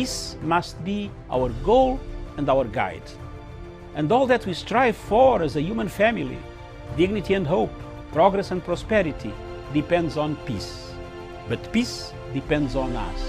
peace must be our goal and our guide. And all that we strive for as a human family, dignity and hope, progress and prosperity, depends on peace. But peace depends on us.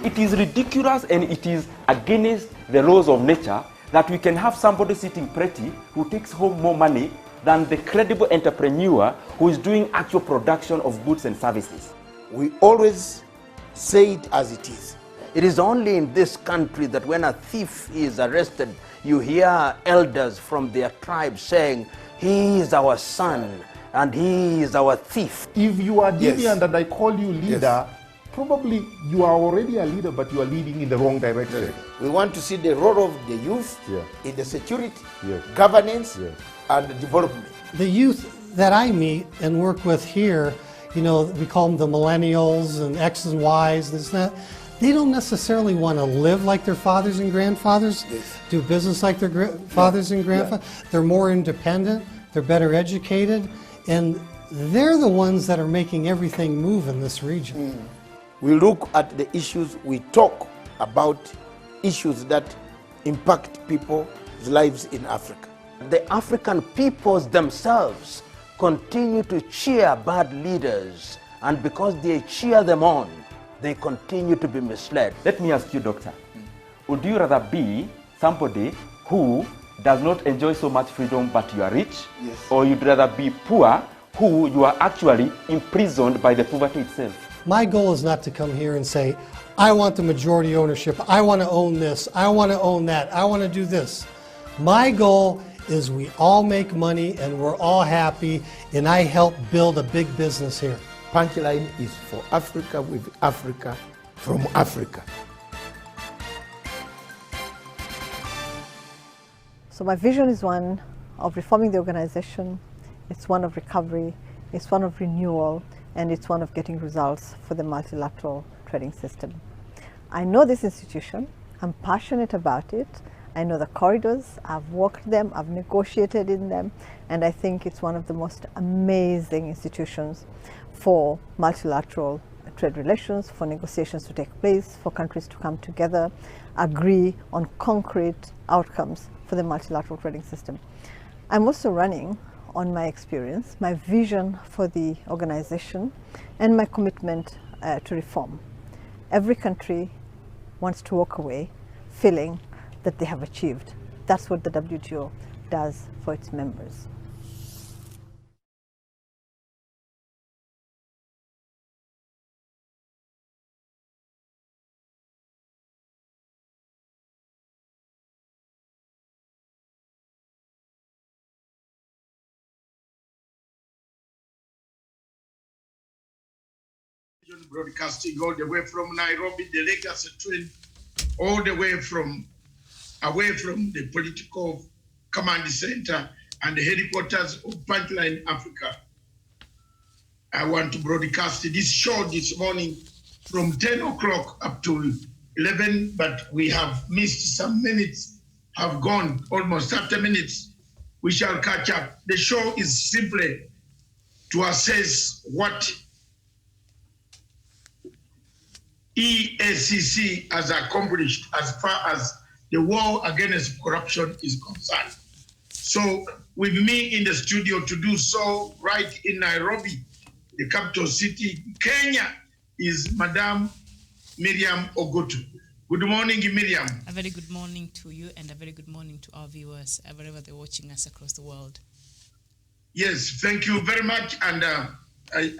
It is ridiculous and it is against the laws of nature that we can have somebody sitting pretty who takes home more money than the credible entrepreneur who is doing actual production of goods and services. We always say it as it is. It is only in this country that when a thief is arrested, you hear elders from their tribe saying, "He is our son and he is our thief." If you are deviant and I call you leader, Yes. probably you are already a leader, but you are leading in the wrong direction. We want to see the role of the youth Yeah. in the security, Yes. governance, Yes. and development. The youth that I meet and work with here, you know, we call them the millennials and X's and Y's, this and that. They don't necessarily want to live like their fathers and grandfathers, Yes. do business like their fathers and grandfathers. They're more independent, they're better educated, and they're the ones that are making everything move in this region. We look at the issues, we talk about issues that impact people's lives in Africa. The African peoples themselves continue to cheer bad leaders, and because they cheer them on, they continue to be misled. Let me ask you, doctor, would you rather be somebody who does not enjoy so much freedom but you are rich? Yes. Or you'd rather be poor who you are actually imprisoned by the poverty itself? My goal is not to come here and say, I want the majority ownership, I want to own this, I want to own that, I want to do this. My goal is we all make money and we're all happy, and I help build a big business here. Punchline is for Africa, with Africa, from Africa. So my vision is one of reforming the organization, it's one of recovery, it's one of renewal, and it's one of getting results for the multilateral trading system. I know this institution, I'm passionate about it, I know the corridors, I've walked them, I've negotiated in them, and I think it's one of the most amazing institutions for multilateral trade relations, for negotiations to take place, for countries to come together, agree on concrete outcomes for the multilateral trading system. I'm also running on my experience, my vision for the organization, and my commitment to reform. Every country wants to walk away feeling that they have achieved. That's what the WTO does for its members. Broadcasting all the way from Nairobi, the legacy train, all the way from away from the political command center and the headquarters of Punchline Africa. I want to broadcast this show this morning from 10 o'clock up to 11, but we have missed some minutes, have gone almost 30 minutes. We shall catch up. The show is simply to assess what EACC has accomplished as far as the war against corruption is concerned. So with me in the studio to do so right in Nairobi, the capital city, Kenya, is Madam Miriam Ogotu. Good morning, Miriam. A very good morning to you and a very good morning to our viewers, wherever they're watching us across the world. Yes, thank you very much. And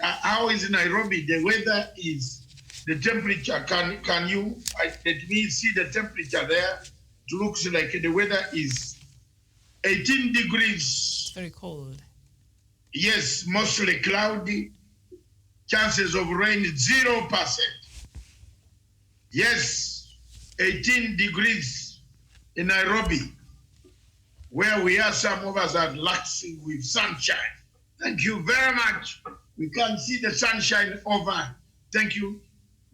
how is Nairobi? The weather is, the temperature, can you, let me see the temperature there. It looks like the weather is 18 degrees. Very cold. Yes, mostly cloudy. Chances of rain 0%. Yes, 18 degrees in Nairobi, where we are, some of us are relaxing with sunshine. Thank you very much. We can see the sunshine over Thank you.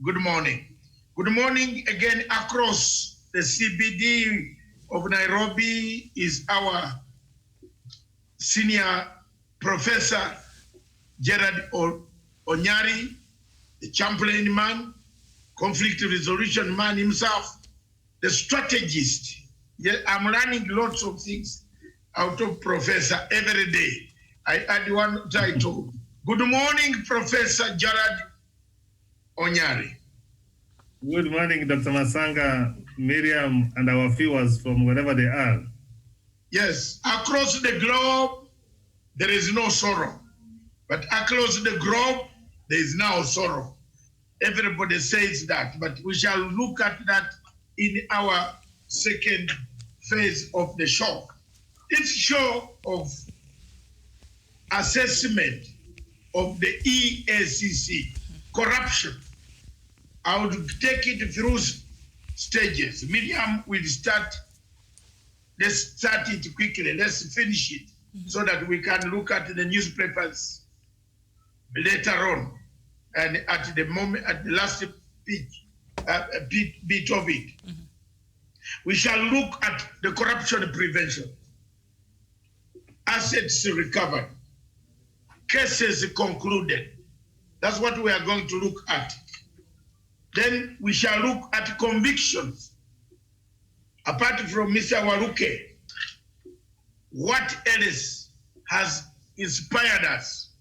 Good morning. Good morning again across the CBD of Nairobi is our senior professor, Gerard Onyari, the champion man, conflict resolution man himself, the strategist. Yeah, I'm learning lots of things out of Professor every day. I add one title. Good morning, Professor Gerard Onyari. Good morning, Dr. Masanga, Miriam, and our viewers from wherever they are. Yes, across the globe, there is no sorrow. But across the globe, there is now sorrow. Everybody says that, but we shall look at that in our second phase of the show. It's show of assessment of the EACC, corruption. I would take it through stages. Miriam will start. Let's start it quickly. Let's finish it so that we can look at the newspapers later on. And at the moment, at the last bit of it, we shall look at the corruption prevention, assets recovered, cases concluded. That's what we are going to look at. Then we shall look at convictions. Apart from Mr. Waruke, what else has inspired us?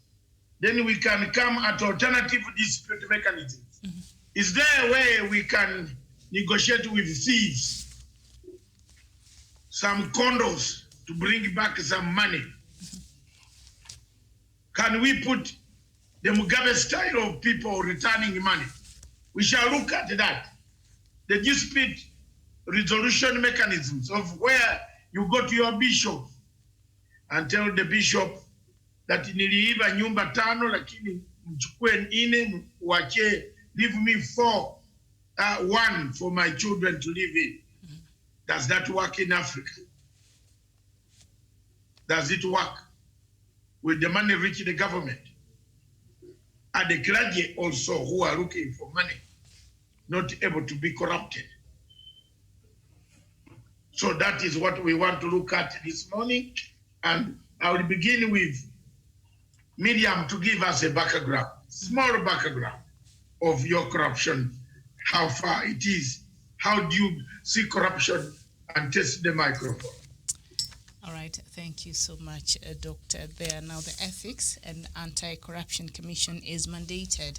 Then we can come at alternative dispute mechanisms. Is there a way we can negotiate with thieves, some condos to bring back some money? Can we put the Mugabe style of people returning money? We shall look at that. The dispute resolution mechanisms of where you go to your bishop and tell the bishop that niliiba nyumba tano lakini mchukue nne wache, leave me one for my children to live in. Does that work in Africa? Does it work? Will the money reach the government? Are the clergy also who are looking for money not able to be corrupted? So that is what we want to look at this morning. And I will begin with Miriam to give us a background, small background of your corruption, how far it is, how do you see corruption, and test the microphone. All right, thank you so much, Doctor. There now the Ethics and Anti-Corruption Commission is mandated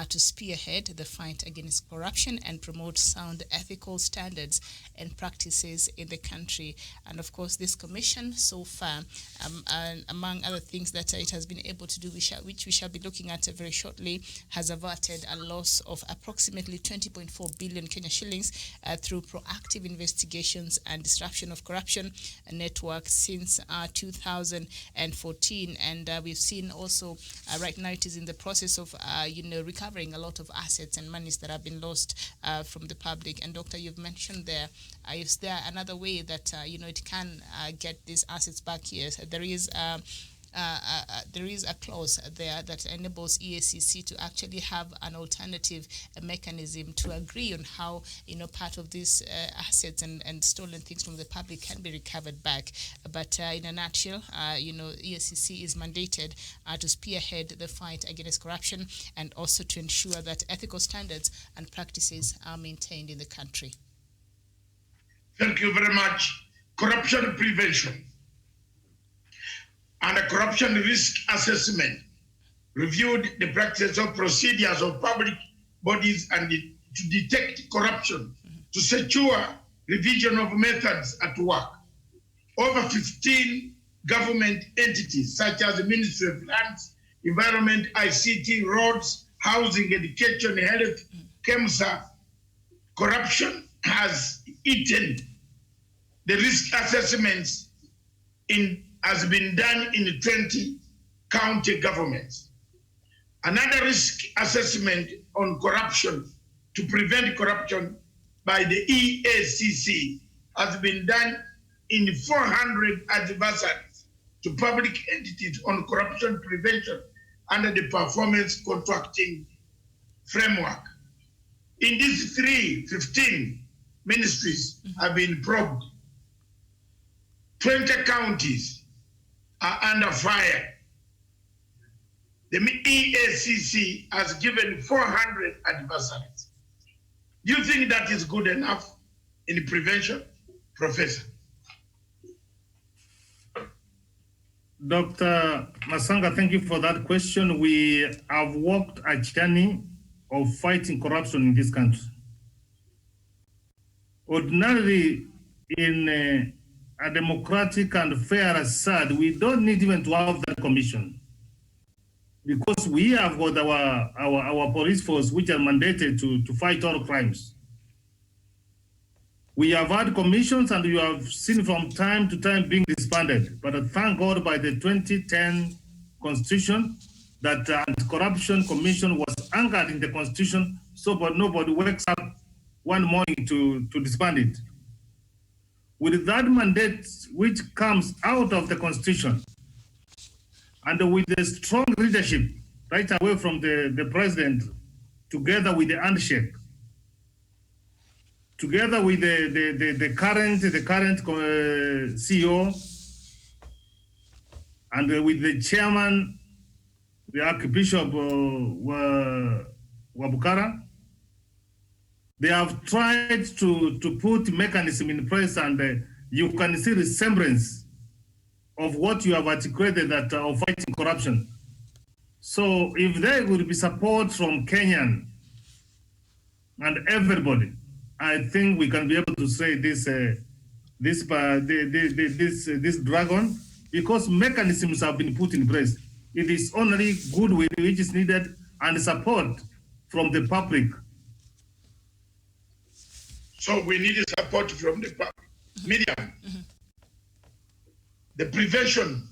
to spearhead the fight against corruption and promote sound ethical standards and practices in the country. And of course, this commission so far, among other things that it has been able to do, which we shall be looking at very shortly, has averted a loss of approximately 20.4 billion Kenya shillings through proactive investigations and disruption of corruption networks since 2014. And we've seen also right now it is in the process of recovering a lot of assets and monies that have been lost from the public. And Doctor, you've mentioned there, is there another way that it can get these assets back here? So there is a clause there that enables EACC to actually have an alternative mechanism to agree on how part of these assets and stolen things from the public can be recovered back. But in a nutshell, EACC is mandated to spearhead the fight against corruption and also to ensure that ethical standards and practices are maintained in the country. Thank you very much. Corruption prevention and a corruption risk assessment reviewed the practice of procedures of public bodies and to detect corruption, to secure revision of methods at work. Over 15 government entities such as the Ministry of Lands, Environment, ICT, Roads, Housing, Education, Health, KEMSA, corruption has eaten the risk assessments has been done in 20 county governments. Another risk assessment on corruption to prevent corruption by the EACC has been done in 400 advisories to public entities on corruption prevention under the performance contracting framework. In these 15 ministries have been probed. 20 counties are under fire. The EACC has given 400 adversaries. Do you think that is good enough in prevention, Professor? Dr. Masanga, thank you for that question. We have walked a journey of fighting corruption in this country. Ordinarily, in a democratic and fair side, we don't need even to have that commission, because we have got our police force, which are mandated to fight all crimes. We have had commissions, and you have seen from time to time being disbanded. But thank God, by the 2010 Constitution, that Anti-Corruption Commission was anchored in the Constitution, so but nobody wakes up one morning to disband it. With that mandate which comes out of the Constitution, and with the strong leadership right away from the president, together with the handshake, together with the current CEO, and with the chairman, the Archbishop Wabukara, they have tried to put mechanism in place, and you can see the semblance of what you have articulated, that of fighting corruption. So if there will be support from Kenyan and everybody, I think we can be able to say this dragon, because mechanisms have been put in place. It is only goodwill which is needed and support from the public. So we need support from the public. Miriam, the prevention,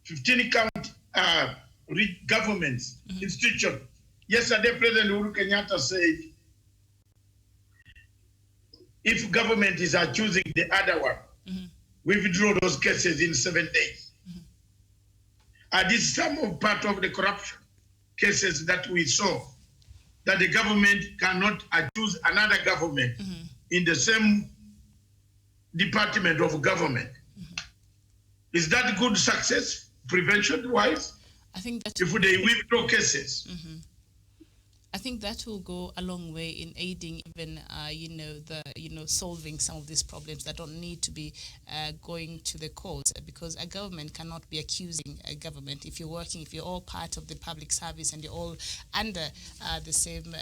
15 county governments, institution. Yesterday, President Uhuru Kenyatta said, if government is accusing the other one, we withdraw those cases in 7 days. This is some of part of the corruption cases that we saw, that the government cannot accuse another government in the same department of government. Is that good success, prevention-wise? I think that if they withdraw cases. I think that will go a long way in aiding even, solving some of these problems that don't need to be going to the courts, because a government cannot be accusing a government. If you're all part of the public service and you're all under the same,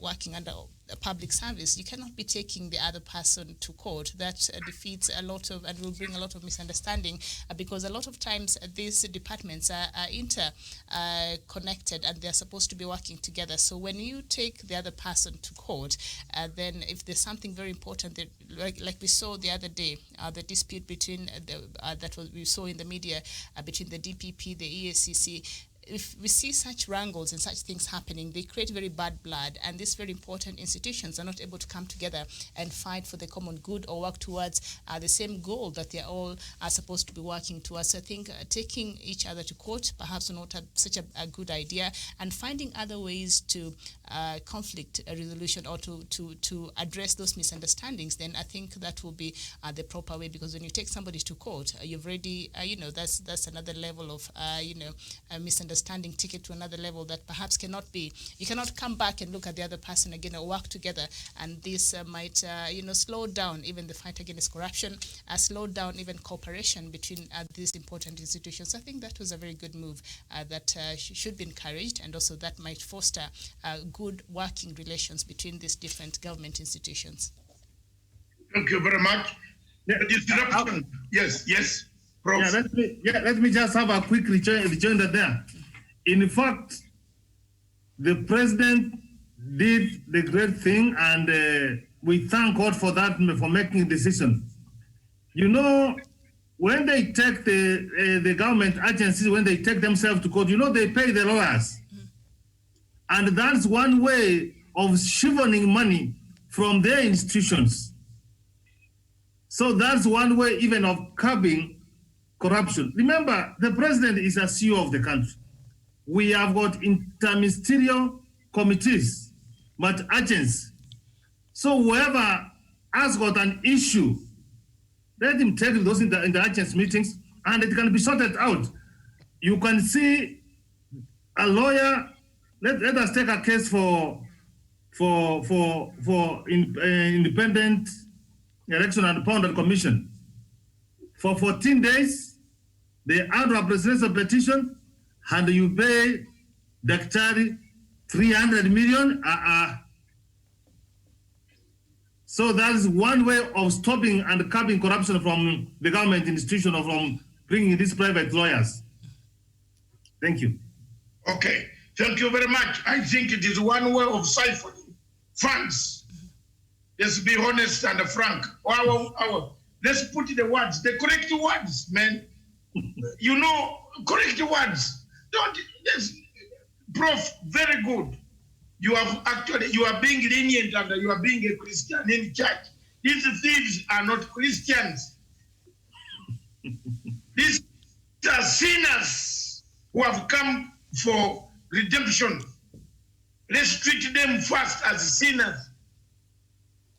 working under a public service, you cannot be taking the other person to court. That defeats a lot of, and will bring a lot of misunderstanding, because a lot of times these departments are interconnected and they're supposed to be working together. So when you take the other person to court, then if there's something very important, that, like we saw the other day, the dispute between we saw in the media between the DPP, the EACC. If we see such wrangles and such things happening, they create very bad blood, and these very important institutions are not able to come together and fight for the common good or work towards the same goal that they all are supposed to be working towards. So I think taking each other to court perhaps not such a good idea, and finding other ways to conflict resolution or to address those misunderstandings, then I think that will be the proper way, because when you take somebody to court, you've already, that's another level of, misunderstanding, take it to another level that perhaps cannot be. You cannot come back and look at the other person again or work together, and this might, slow down even the fight against corruption, slow down even cooperation between these important institutions. I think that was a very good move that should be encouraged, and also that might foster good working relations between these different government institutions. Thank you very much. Disruption. Yes. Prof. Let me just have a quick rejoinder there. In fact, the president did the great thing, and we thank God for that, for making a decision. When they take the government agencies, when they take themselves to court, they pay the lawyers. And that's one way of shivering money from their institutions. So that's one way even of curbing corruption. Remember, the president is a CEO of the country. we have got interministerial committees, but agents. So whoever has got an issue, let him take those in the agents meetings, and it can be sorted out. You can see a lawyer. Let us take a case for independent election and appointment commission. For 14 days, they add representation petition, and you pay Daktari 300 million. So that's one way of stopping and curbing corruption from the government institution or from bringing these private lawyers. Thank you. Okay, thank you very much. I think it is one way of siphoning funds. Let's be honest and frank. Let's put the words, the correct words, man. You know, correct words. Don't, Prof, very good. You are being lenient and you are being a Christian in church. These thieves are not Christians. These are sinners who have come for redemption. Let's treat them first as sinners.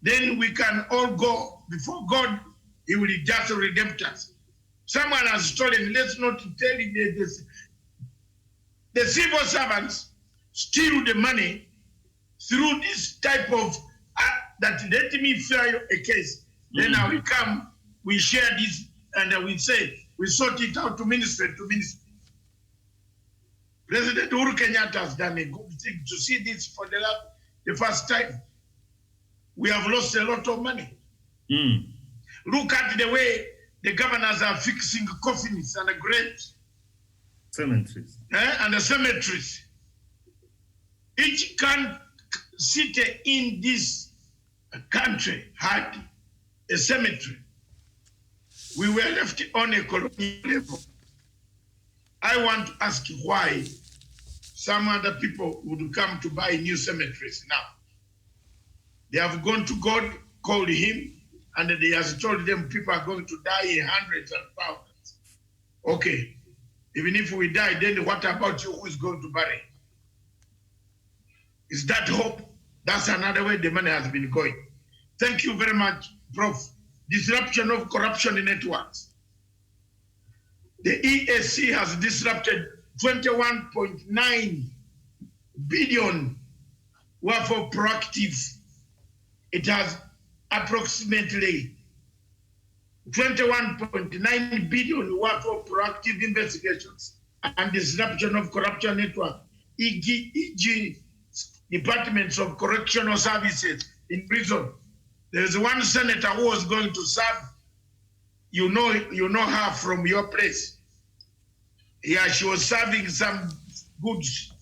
Then we can all go before God. He will just redeem us. Someone has stolen. Let's not tell you this. The civil servants steal the money through this type of that let me file a case. Then I will come, we share this, and we say, we sort it out to ministry to ministry. President Uhuru Kenyatta has done a good thing to see this for the first time. We have lost a lot of money. Look at the way the governors are fixing coffins and graves. Cemeteries. And the cemeteries. Each city in this country had a cemetery. We were left on a colonial level. I want to ask why some other people would come to buy new cemeteries now. They have gone to God, called him, and he has told them people are going to die in hundreds and thousands. Okay, even if we die, then what about you? Who is going to bury? Is that hope? That's another way the money has been going. Thank you very much, Prof. Disruption of corruption networks. The EACC has disrupted 21.9 billion worth of proactive. It has approximately 21.9 billion worth of proactive investigations and disruption of corruption network, e.g. departments of correctional services in prison. There is one senator who was going to serve. You know her from your place. Yeah, she was serving some goods,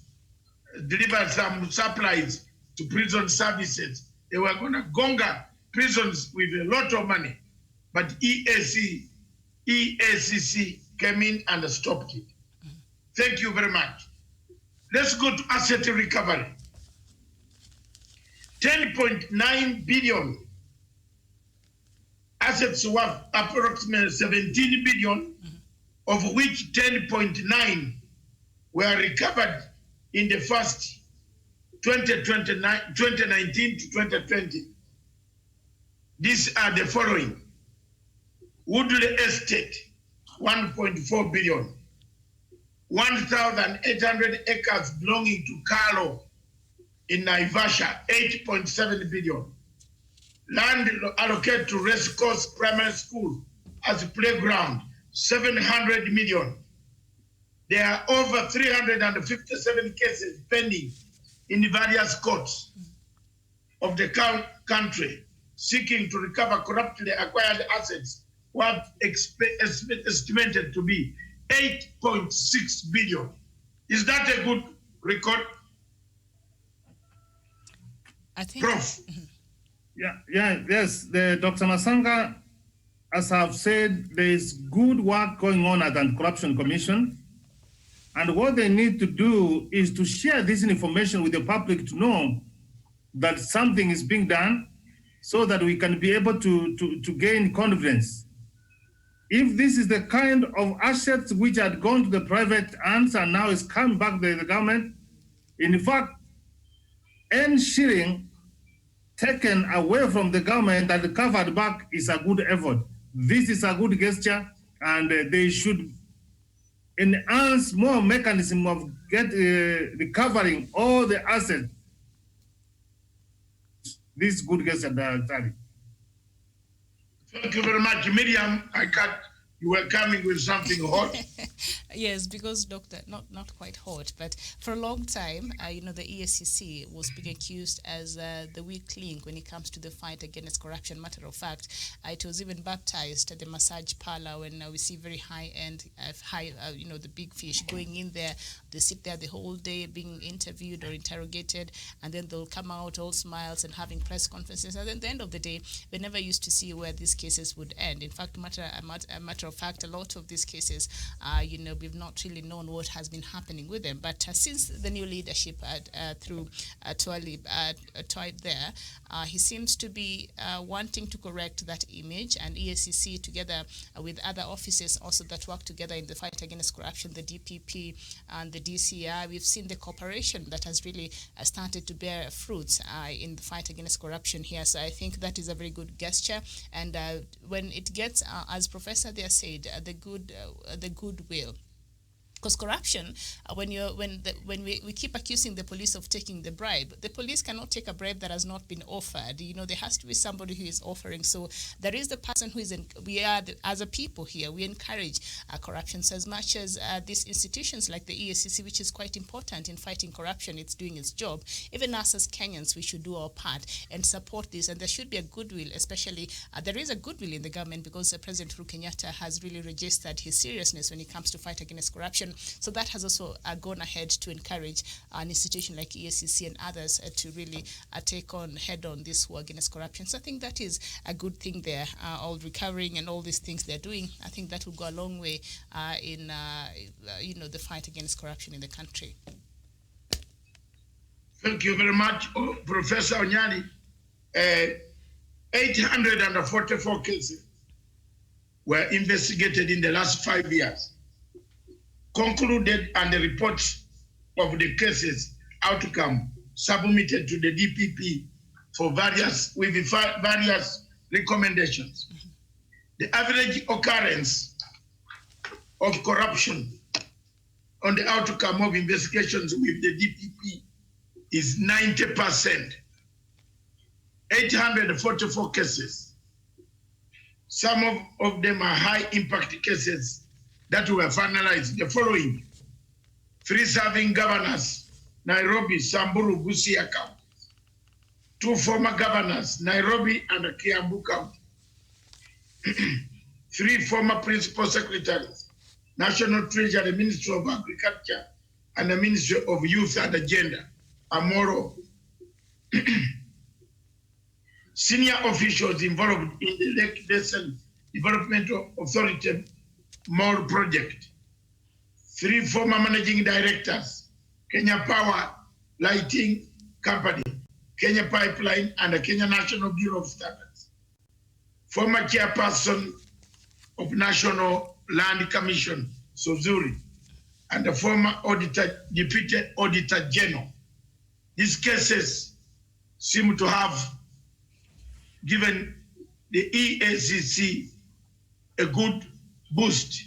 delivered some supplies to prison services. They were going to gonga prisons with a lot of money, but EACC came in and stopped it. Thank you very much. Let's go to asset recovery. 10.9 billion. Assets worth approximately 17 billion, of which 10.9 were recovered in the first 2019 to 2020. These are the following. Woodley Estate, 1.4 billion. 1,800 acres belonging to Carlo in Naivasha, 8.7 billion. Land allocated to Race Course Primary School as a playground, 700 million. There are over 357 cases pending in various courts of the country seeking to recover corruptly acquired assets worth estimated to be 8.6 billion. Is that a good record? I think. Prof. Yes. Dr. Masanga, as I've said, there is good work going on at the Anti-Corruption Commission. And what they need to do is to share this information with the public to know that something is being done so that we can be able to gain confidence. If this is the kind of assets which had gone to the private hands and now is come back to the government, in fact, any shilling taken away from the government and covered back is a good effort. This is a good gesture, and they should enhance more mechanism of recovering all the assets. This good gesture, Tari. Thank you very much, Miriam. You were coming with something hot. Yes, because Doctor, not quite hot, but for a long time, the EACC was being accused as the weak link when it comes to the fight against corruption. Matter of fact, it was even baptized at the massage parlor when we see very high-end, the big fish going in there. They sit there the whole day being interviewed or interrogated, and then they'll come out all smiles and having press conferences. And at the end of the day, we never used to see where these cases would end. In fact, a matter of fact, a lot of these cases, we've not really known what has been happening with them. But since the new leadership through Twalib there, he seems to be wanting to correct that image, and EACC together with other offices also that work together in the fight against corruption, the DPP and the DCI, we've seen the cooperation that has really started to bear fruits in the fight against corruption here. So I think that is a very good gesture, and when it gets, as Professor there said, the goodwill. Because corruption, when we keep accusing the police of taking the bribe, the police cannot take a bribe that has not been offered. There has to be somebody who is offering. So there is the person who is. As a people here, we encourage corruption. So as much as these institutions like the EACC, which is quite important in fighting corruption, it's doing its job. Even us as Kenyans, we should do our part and support this. And there should be a goodwill, especially there is a goodwill in the government because President Uhuru Kenyatta has really registered his seriousness when it comes to fight against corruption. So that has also gone ahead to encourage an institution like EACC and others to really take on head-on this war against corruption. So I think that is a good thing there, all recovering and all these things they're doing. I think that will go a long way in the fight against corruption in the country. Thank you very much, Professor Onyali. 844 cases were investigated in the last 5 years. Concluded, and the reports of the cases outcome submitted to the DPP for various recommendations. The average occurrence of corruption on the outcome of investigations with the DPP is 90%. 844 cases. Some of them are high impact cases that were finalized. The following: 3 serving governors, Nairobi, Samburu, Busia counties; 2 former governors, Nairobi and Kiambu County; 3 former principal secretaries, National Treasury, Ministry of Agriculture, and the Ministry of Youth and Agenda, Amoro; senior officials involved in the Lake Basin Development Authority Mall project; 3 former managing directors, Kenya Power Lighting Company, Kenya Pipeline, and the Kenya National Bureau of Standards; former chairperson of National Land Commission, Sozuri, and the former Deputy Auditor General. These cases seem to have given the EACC a good boost.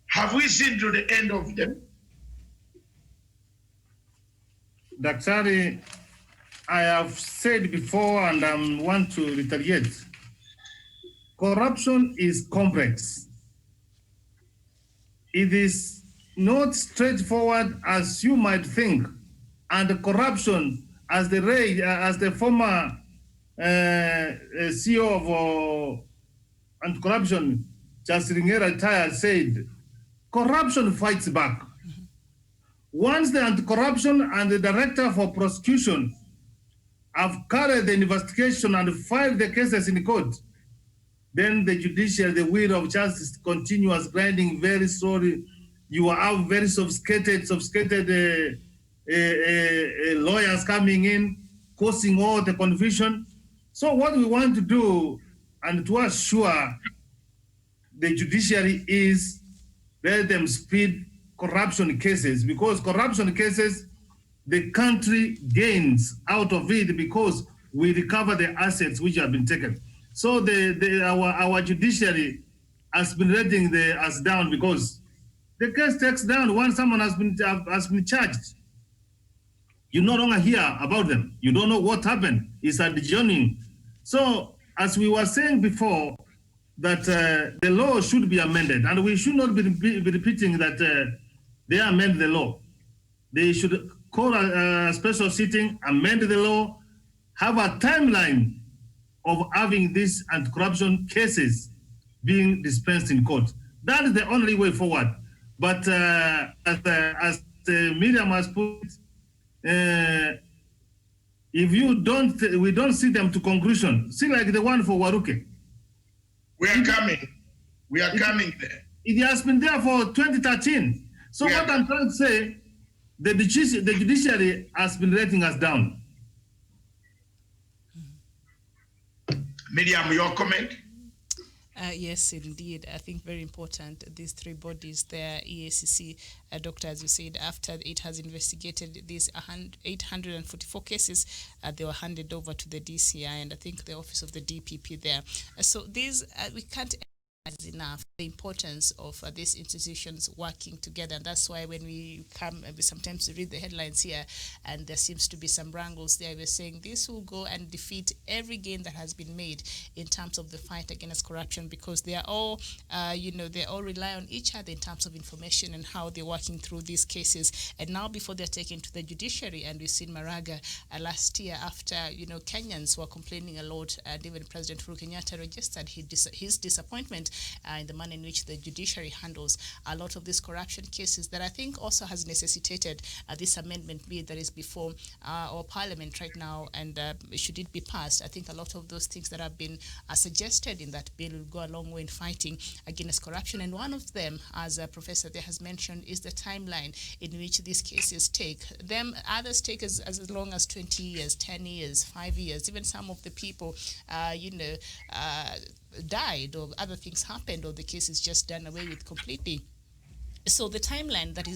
Have we seen to the end of them? Daktari, I have said before, and I want to reiterate, corruption is complex. It is not straightforward as you might think, and corruption, as the former CEO of anti-corruption, Justice Ringera Taya, said, corruption fights back. Once the anti-corruption and the director for prosecution have carried the investigation and filed the cases in court, then the judiciary, the wheel of justice, continues grinding very slowly. You have very sophisticated lawyers coming in, causing all the confusion. So what we want to do, and to assure the judiciary is let them speed corruption cases, because corruption cases, the country gains out of it because we recover the assets which have been taken. So our judiciary has been letting us down because the case takes down once someone has been charged. You no longer hear about them. You don't know what happened. It's adjourning. So as we were saying before, that the law should be amended, and we should not be repeating that they amend the law. They should call a special sitting, amend the law, have a timeline of having these anti-corruption cases being dispensed in court. That is the only way forward. But as Miriam has put, if we don't see them to conclusion. See, like the one for Waruke. We are coming. We are coming there. It has been there for 2013. So what I'm trying to say, the judiciary has been letting us down. Miriam, your comment? Yes, indeed. I think very important. These three bodies there, EACC, Doctor, as you said, after it has investigated these 844 cases, they were handed over to the DCI and I think the office of the DPP there. So these, we can't emphasize enough the importance of these institutions working together. And that's why when we come, we sometimes read the headlines here and there seems to be some wrangles there. We're saying this will go and defeat every gain that has been made in terms of the fight against corruption, because they are all, they all rely on each other in terms of information and how they're working through these cases. And now before they're taken to the judiciary, and we've seen Maraga last year after, Kenyans were complaining a lot, and even President Uhuru Kenyatta registered his disappointment in the manner in which the judiciary handles a lot of these corruption cases that I think also has necessitated this amendment bill that is before our parliament right now. And should it be passed, I think a lot of those things that have been suggested in that bill will go a long way in fighting against corruption. And one of them, as a professor there has mentioned, is the timeline in which these cases take. Others take as long as 20 years, 10 years, 5 years. Even some of the people, died or other things happened or the case is just done away with completely. So the timeline that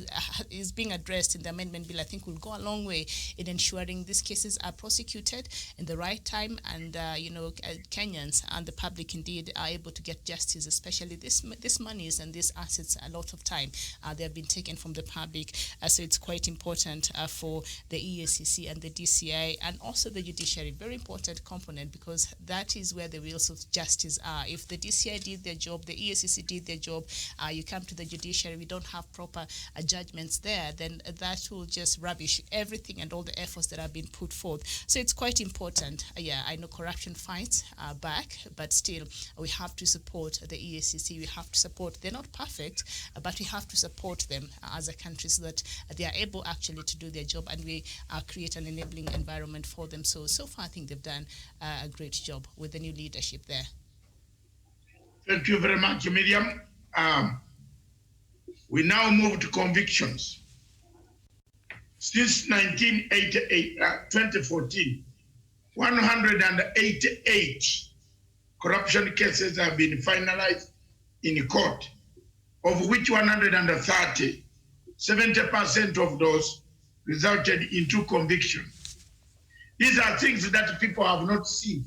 is being addressed in the amendment bill, I think, will go a long way in ensuring these cases are prosecuted in the right time, and Kenyans and the public indeed are able to get justice, especially this monies and these assets. A lot of time they have been taken from the public, so it's quite important for the EACC and the DCI and also the judiciary. Very important component, because that is where the wheels of justice are. If the DCI did their job, the EACC did their job, you come to the judiciary, we don't have proper judgments there, then that will just rubbish everything and all the efforts that have been put forth. So it's quite important. I know corruption fights are back, but still we have to support the EACC. We have to support, they're not perfect, but we have to support them as a country so that they are able actually to do their job, and we create an enabling environment for them. So far I think they've done a great job with the new leadership there. Thank you very much, Miriam. We now move to convictions. Since 2014, 188 corruption cases have been finalized in court, of which 130, 70% of those resulted into conviction. These are things that people have not seen.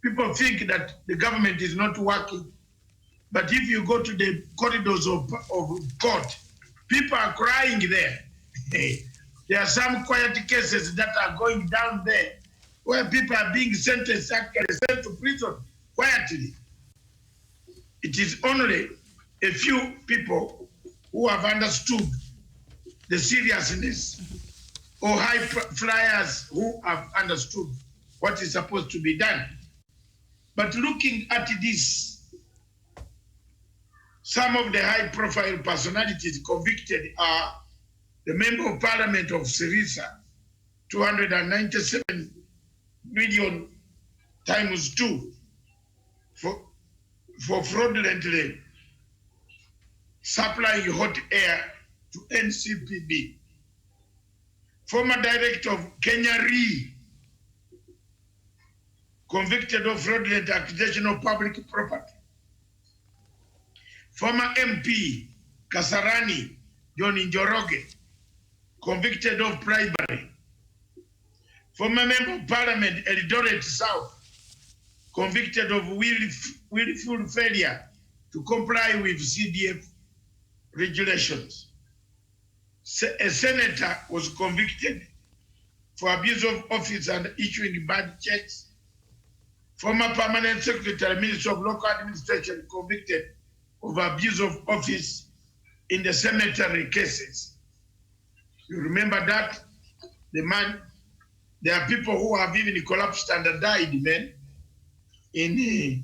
People think that the government is not working. But if you go to the corridors of court, people are crying there. There are some quiet cases that are going down there where people are being sentenced, actually sent to prison quietly. It is only a few people who have understood the seriousness, or high flyers who have understood what is supposed to be done. But looking at this, some of the high-profile personalities convicted are the Member of Parliament of Sirisa, 297 million times 2 for fraudulently supplying hot air to NCPB. Former director of Kenya Re, convicted of fraudulent acquisition of public property. Former MP Kasarani John Njoroge, convicted of bribery. Former Member of Parliament Eldoret South, convicted of willful failure to comply with CDF regulations. A senator was convicted for abuse of office and issuing bad checks. Former permanent secretary, Minister of Local Administration, convicted of abuse of office in the cemetery cases. You remember that? The man, there are people who have even collapsed and died, man, in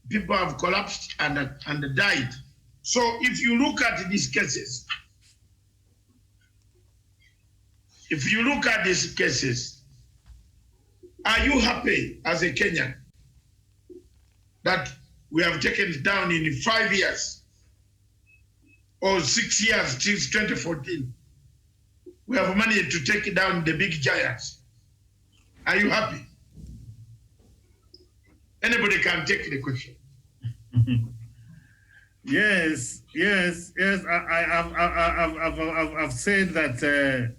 people have collapsed and died. So if you look at these cases, are you happy as a Kenyan that we have taken it down in 5 years or 6 years since 2014? We have managed to take down the big giants. Are you happy? Anybody can take the question. Yes. I've said that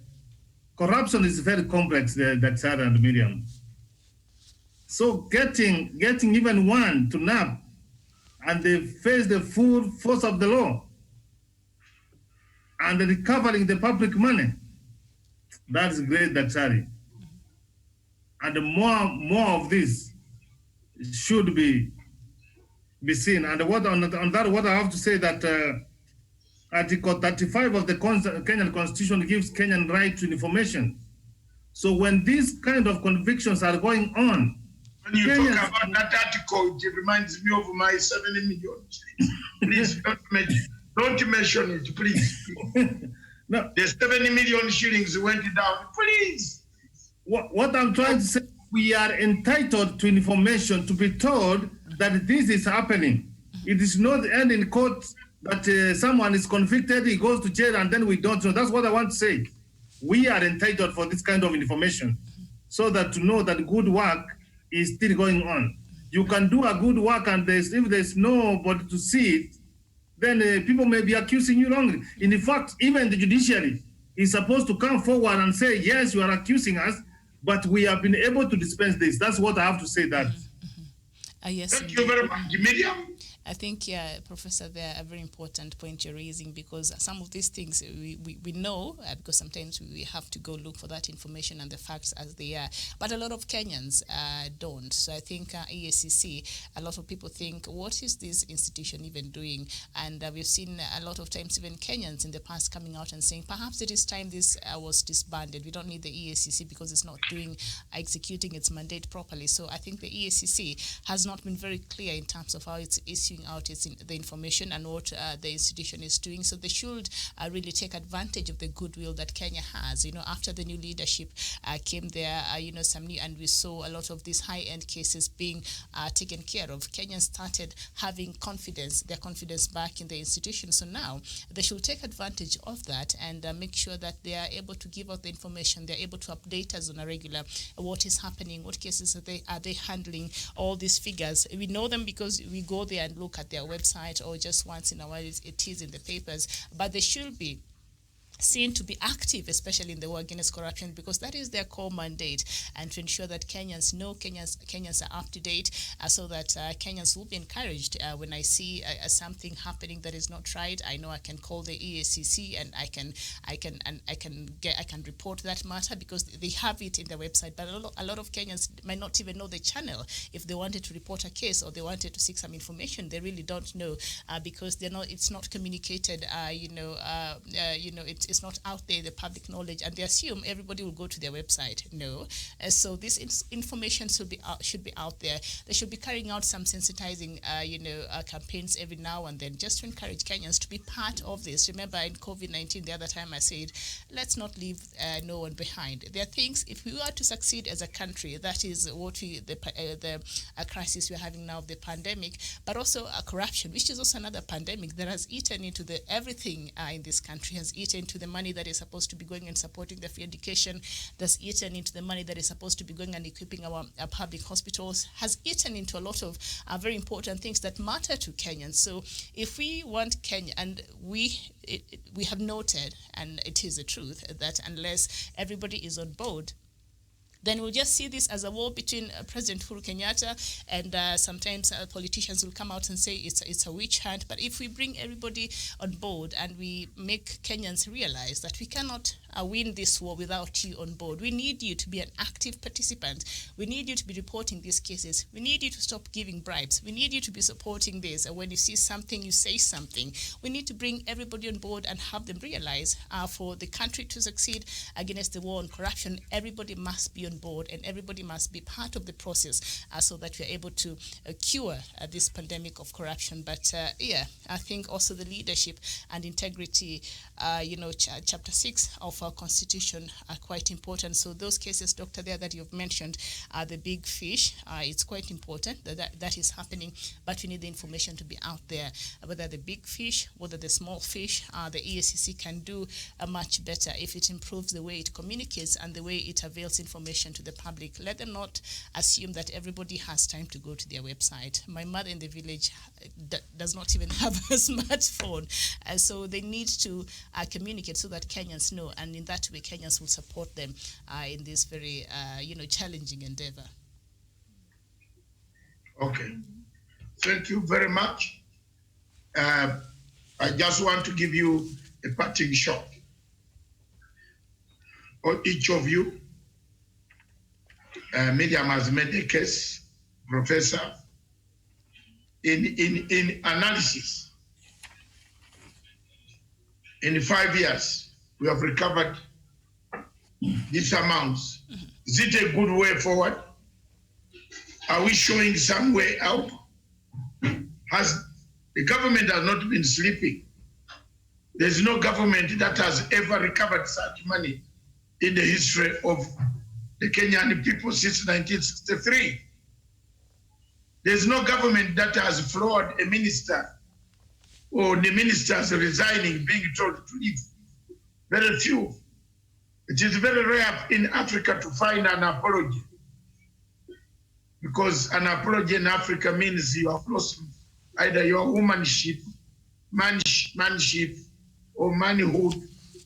corruption is very complex, that Sarah and Miriam. So getting even one to nap and they face the full force of the law and recovering the public money, that's great, Daktari. And more of this should be seen. And what I have to say that Article 35 of the Kenyan Constitution gives Kenyan right to information. So when these kind of convictions are going on, when you talk about that article, it reminds me of my 70 million. Please don't mention it, please. No. The 70 million shillings went down, please. What I'm trying to say, we are entitled to information, to be told that this is happening. It is not the end in court that someone is convicted, he goes to jail, and then we don't know. That's what I want to say. We are entitled for this kind of information so that to know that good work is still going on. You can do a good work, and if there's nobody to see it, then people may be accusing you wrongly. In fact, even the judiciary is supposed to come forward and say, yes, you are accusing us, but we have been able to dispense this. That's what I have to say that. Yes, thank you very much, Miriam. I think, yeah, Professor, they're a very important point you're raising, because some of these things we know, because sometimes we have to go look for that information and the facts as they are. But a lot of Kenyans don't. So I think EACC, a lot of people think, what is this institution even doing? And we've seen a lot of times even Kenyans in the past coming out and saying, perhaps it is time this was disbanded. We don't need the EACC because it's not executing its mandate properly. So I think the EACC has not been very clear in terms of how it's issuing out the information and what the institution is doing. So they should really take advantage of the goodwill that Kenya has. You know, after the new leadership came there, some new, and we saw a lot of these high-end cases being taken care of. Kenyans started having their confidence back in the institution. So now they should take advantage of that and make sure that they are able to give out the information. They're able to update us on a regular what is happening, what cases are they handling, all these figures. We know them because we go there and look at their website, or just once in a while it is in the papers, but they should be seen to be active, especially in the war against corruption, because that is their core mandate, and to ensure that Kenyans know Kenyans are up to date, so that Kenyans will be encouraged. When I see something happening that is not right, I know I can call the EACC and I can report that matter, because they have it in their website. But a lot of Kenyans might not even know the channel. If they wanted to report a case or they wanted to seek some information, they really don't know, because it's not communicated. It's not out there, the public knowledge, and they assume everybody will go to their website. No. So this information should be out there. They should be carrying out some sensitizing, campaigns every now and then, just to encourage Kenyans to be part of this. Remember, in COVID-19, the other time I said, let's not leave no one behind. There are things, if we are to succeed as a country, that is what the crisis we're having now, the pandemic, but also corruption, which is also another pandemic that has eaten into everything in this country, has eaten into into the money that is supposed to be going and supporting the free education, that's eaten into the money that is supposed to be going and equipping our public hospitals, has eaten into a lot of very important things that matter to Kenyans. So if we want Kenya, and we have noted, and it is the truth, that unless everybody is on board, then we'll just see this as a war between President Uhuru Kenyatta and sometimes politicians will come out and say it's a witch hunt. But if we bring everybody on board and we make Kenyans realize that we cannot win this war without you on board, we need you to be an active participant. We need you to be reporting these cases. We need you to stop giving bribes. We need you to be supporting this. And when you see something, you say something. We need to bring everybody on board and have them realize for the country to succeed against the war on corruption, everybody must be on board and everybody must be part of the process so that we're able to cure this pandemic of corruption. But I think also the leadership and integrity, chapter 6 of our constitution are quite important. So those cases, Doctor, there that you've mentioned, the big fish, it's quite important that is happening, but we need the information to be out there, whether the big fish, whether the small fish, the EACC can do much better if it improves the way it communicates and the way it avails information to the public. Let them not assume that everybody has time to go to their website. My mother in the village does not even have a smartphone, so they need to communicate so that Kenyans know, and in that way Kenyans will support them in this very challenging endeavor. Okay, thank you very much. I just want to give you a parting shot. Or each of you, Miriam has made a case, Professor, in analysis. In 5 years, we have recovered these amounts. Is it a good way forward? Are we showing some way out? The government has not been sleeping. There's no government that has ever recovered such money in the history of the Kenyan people since 1963. There's no government that has floored a minister or the ministers resigning, being told to leave. Very few. It is very rare in Africa to find an apology, because an apology in Africa means you have lost either your womanship, manship, or manhood.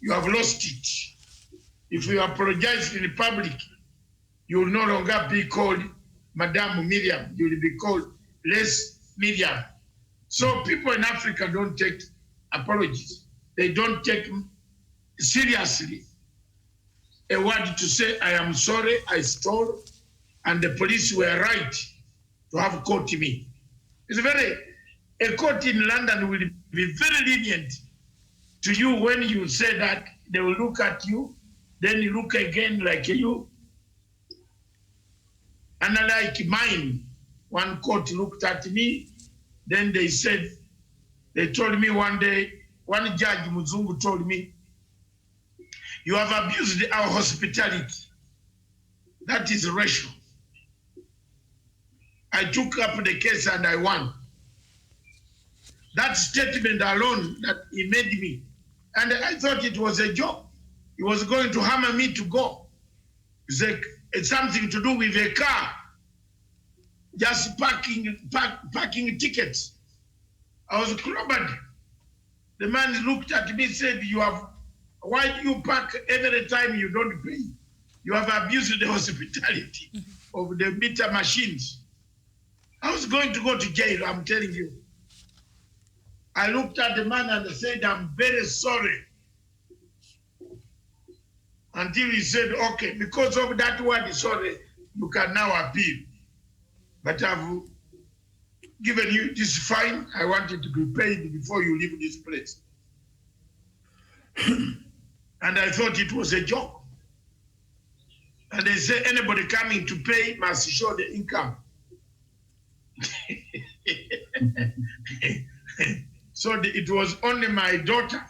You have lost it. If you apologize in public, you will no longer be called Madame Miriam. You will be called Les Miriam. So people in Africa don't take apologies. They don't take seriously a word to say, I am sorry, I stole, and the police were right to have caught me. A court in London will be very lenient to you when you say that. They will look at you, then you look again like you. And like mine, one court looked at me, then they told me one day, one judge, Muzungu, told me, you have abused our hospitality. That is racial. I took up the case and I won. That statement alone that he made me, and I thought it was a joke. He was going to hammer me to go. It's like, it's something to do with a car, just parking tickets. I was clobbered. The man looked at me and said, why do you park every time you don't pay? You have abused the hospitality of the meter machines. I was going to go to jail, I'm telling you. I looked at the man and said, I'm very sorry. Until he said, okay, because of that word, sorry, you can now appeal. But I've given you this fine. I want it to be paid before you leave this place. And I thought it was a joke. And they say anybody coming to pay must show the income. So it was only my daughter,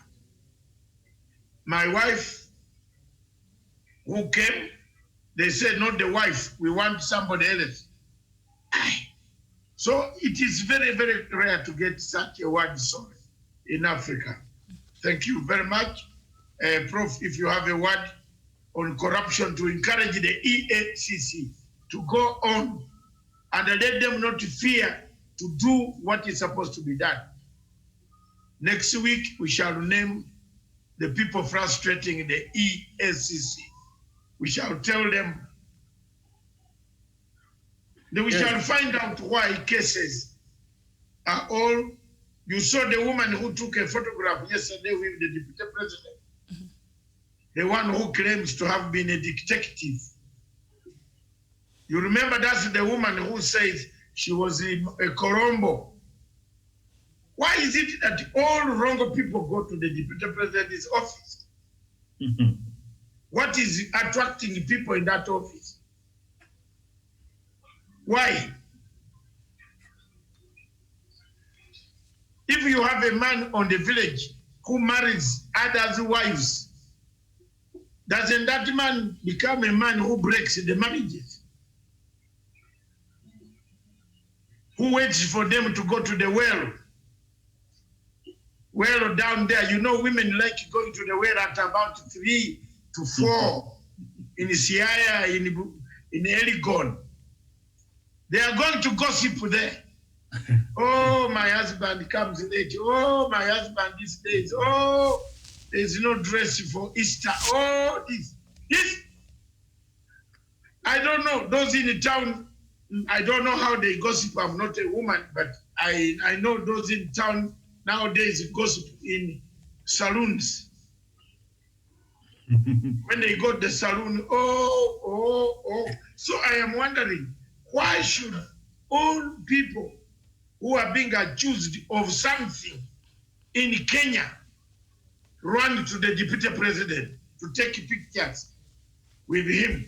my wife, who came. They said, not the wife, we want somebody else. So it is very, very rare to get such a word sorry in Africa. Thank you very much. Prof, if you have a word on corruption, to encourage the EACC to go on and let them not fear to do what is supposed to be done. Next week, we shall name the people frustrating the EACC. We shall tell them, then we shall find out why cases are all. You saw the woman who took a photograph yesterday with the deputy president, the one who claims to have been a detective. You remember that's the woman who says she was in a Colombo. Why is it that all wrong people go to the deputy president's office? What is attracting people in that office? Why? If you have a man on the village who marries others' wives, doesn't that man become a man who breaks the marriages? Who waits for them to go to the well? Well, down there, you know, women like going to the well at about 3 to 4 in Siaya, in Elgon. They are going to gossip there. Oh, my husband comes late. Oh, my husband these days. Oh, there's no dress for Easter. Oh, this. I don't know. Those in the town, I don't know how they gossip. I'm not a woman, but I know those in town nowadays gossip in saloons. When they go to the saloon, oh. So I am wondering, why should all people who are being accused of something in Kenya run to the deputy president to take pictures with him?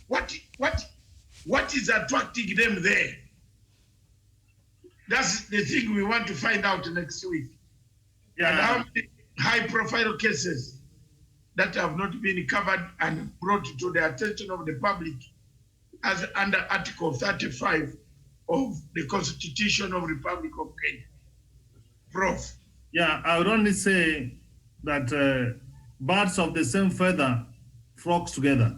What is attracting them there? That's the thing we want to find out next week. Yeah. And how many high-profile cases that have not been covered and brought to the attention of the public as under Article 35 of the Constitution of the Republic of Kenya. Prof. Yeah, I would only say that birds of the same feather flock together.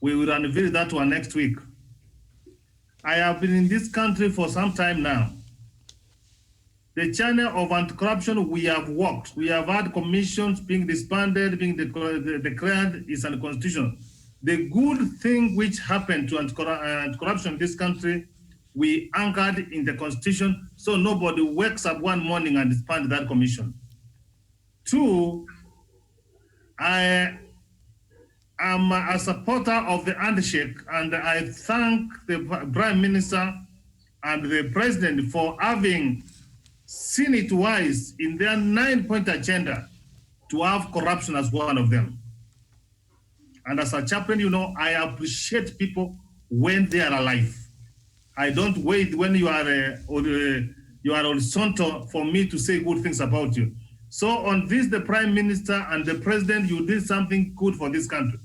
We will unveil that one next week. I have been in this country for some time now. The channel of anti-corruption we have worked. We have had commissions being disbanded, being declared is unconstitutional. The good thing which happened to anti-corruption in this country, we anchored in the Constitution, so nobody wakes up one morning and disband that commission. 2, I am a supporter of the handshake, and I thank the Prime Minister and the President for having seen it wise in their 9-point agenda to have corruption as one of them. And as a chaplain, you know, I appreciate people when they are alive. I don't wait when you are horizontal for me to say good things about you. So on this, the Prime Minister and the President, you did something good for this country.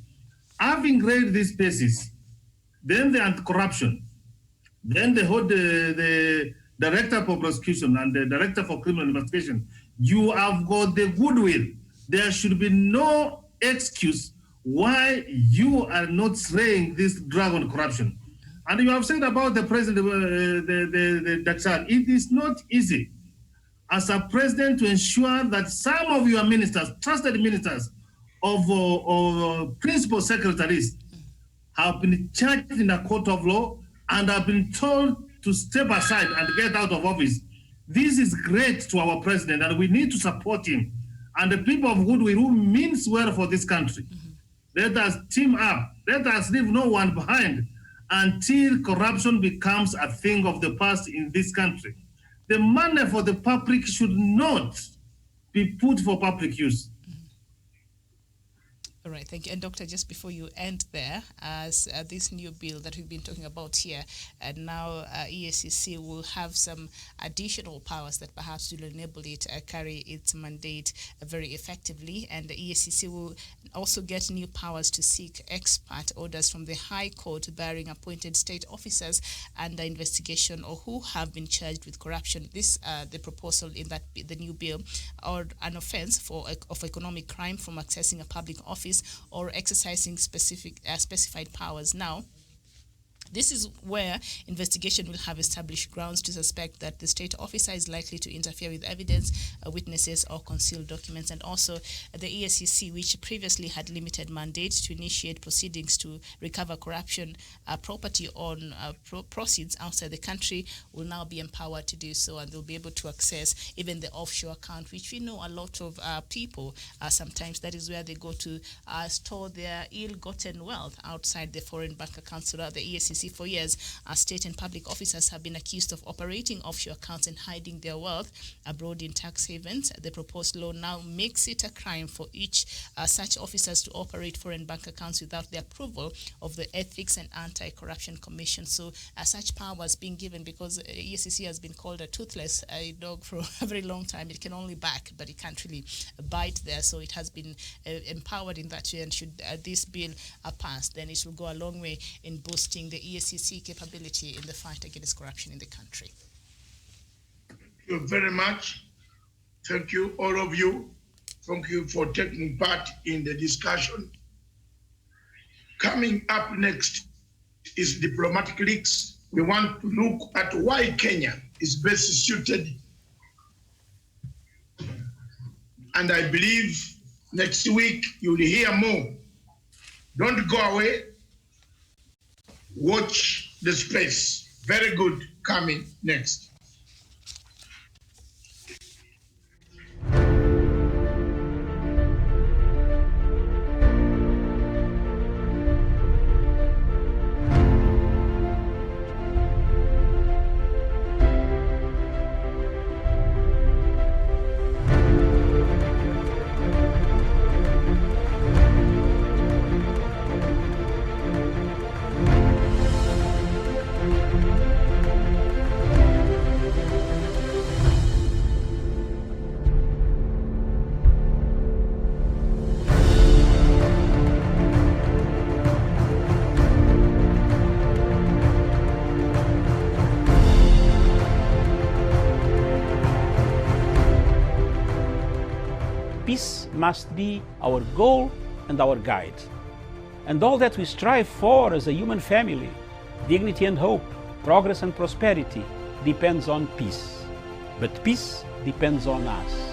Having read these spaces, then the anti-corruption, then the Director for Prosecution and the Director for Criminal Investigation, you have got the goodwill. There should be no excuse why you are not slaying this dragon corruption. And you have said about the president, the Dakar, it is not easy as a president to ensure that some of your ministers, trusted ministers of principal secretaries have been charged in a court of law and have been told to step aside and get out of office. This is great to our president and we need to support him. And the people of goodwill who means well for this country. Let us team up. Let us leave no one behind until corruption becomes a thing of the past in this country. The money for the public should not be put for public use. All right, thank you. And Doctor, just before you end there, as this new bill that we've been talking about here, and now EACC will have some additional powers that perhaps will enable it carry its mandate very effectively, and the EACC will also get new powers to seek expert orders from the High Court barring appointed state officers under investigation or who have been charged with corruption. This, the proposal in that the new bill, or an offence of economic crime from accessing a public office or exercising specified powers. Now, this is where investigation will have established grounds to suspect that the state officer is likely to interfere with evidence, witnesses, or concealed documents. And also the EACC, which previously had limited mandate to initiate proceedings to recover corruption property on proceeds outside the country, will now be empowered to do so, and they'll be able to access even the offshore account, which we know a lot of people, sometimes that is where they go to store their ill-gotten wealth outside the foreign bank accounts. So that the EACC for years, state and public officers have been accused of operating offshore accounts and hiding their wealth abroad in tax havens. The proposed law now makes it a crime for each such officers to operate foreign bank accounts without the approval of the Ethics and Anti-Corruption Commission. So such powers being given, because EACC has been called a toothless dog for a very long time. It can only bark, but it can't really bite there. So it has been empowered in that way, and should this bill pass, then it will go a long way in boosting the EACC capability in the fight against corruption in the country. Thank you very much. Thank you, all of you. Thank you for taking part in the discussion. Coming up next is diplomatic leaks. We want to look at why Kenya is best suited. And I believe next week you'll hear more. Don't go away. Watch the space. Very good coming next. Peace must be our goal and our guide. And all that we strive for as a human family, dignity and hope, progress and prosperity, depends on peace. But peace depends on us.